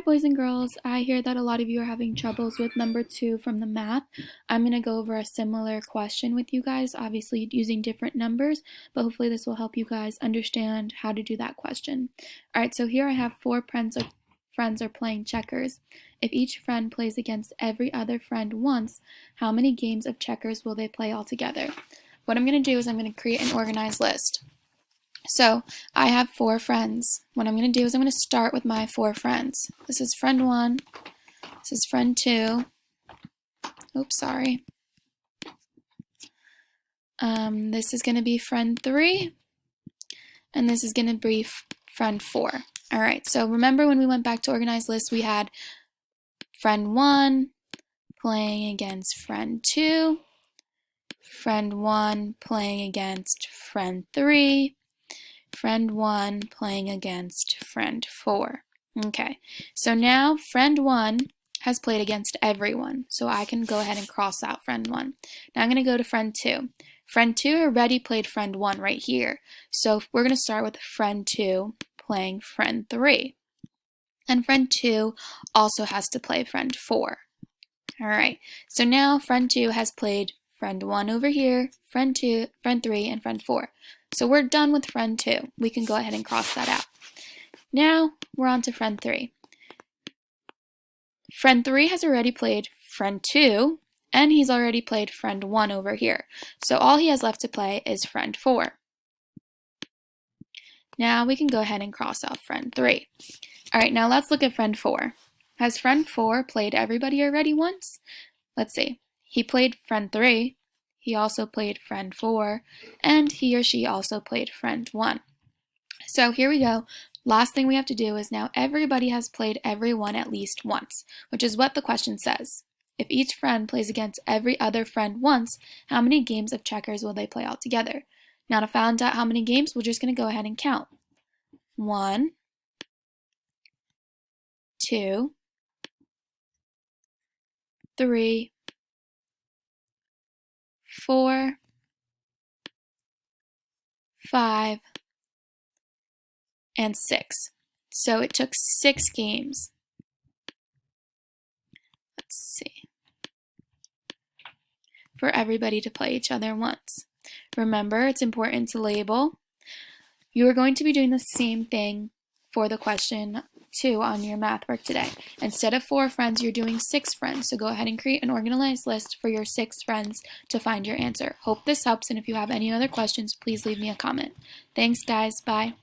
boys and girls. I hear that a lot of you are having troubles with number 2 from the math. I'm going to go over a similar question with you guys, obviously using different numbers, but hopefully this will help you guys understand how to do that question. Alright, so here I have 4 friends are playing checkers. If each friend plays against every other friend once, how many games of checkers will they play altogether? What I'm going to do is I'm going to create an organized list. So I have 4 friends. What I'm going to do is I'm going to start with my 4 friends. This is friend 1. This is friend 2. Oops, sorry. This is going to be friend 3. And this is going to be friend 4. Alright, so remember when we went back to organized lists, we had friend 1 playing against friend 2. Friend 1 playing against friend 3. Friend 1 playing against friend 4. Okay, so now friend 1 has played against everyone, so I can go ahead and cross out friend 1. Now I'm going to go to friend 2. Friend 2 already played friend 1 right here, so we're going to start with friend 2 playing friend 3. And friend 2 also has to play friend 4. Alright, so now friend 2 has played friend 1 over here, friend 2, friend 3, and friend 4. So we're done with friend 2. We can go ahead and cross that out. Now we're on to friend 3. Friend 3 has already played friend 2, and he's already played friend 1 over here. So all he has left to play is friend 4. Now we can go ahead and cross out friend 3. Alright, now let's look at friend 4. Has friend 4 played everybody already once? Let's see. He played friend 3. He also played friend 4, and he or she also played friend 1. So here we go. Last thing we have to do is now everybody has played everyone at least once, which is what the question says. If each friend plays against every other friend once, how many games of checkers will they play all together? Now to find out how many games, we're just going to go ahead and count. 1, 2, 3, 4, 5, and 6. So it took 6 games. Let's see. For everybody to play each other once. Remember, it's important to label. You are going to be doing the same thing for the question 2 on your math work today. Instead of 4 friends, you're doing 6 friends. So go ahead and create an organized list for your 6 friends to find your answer. Hope this helps, and if you have any other questions, please leave me a comment. Thanks, guys. Bye.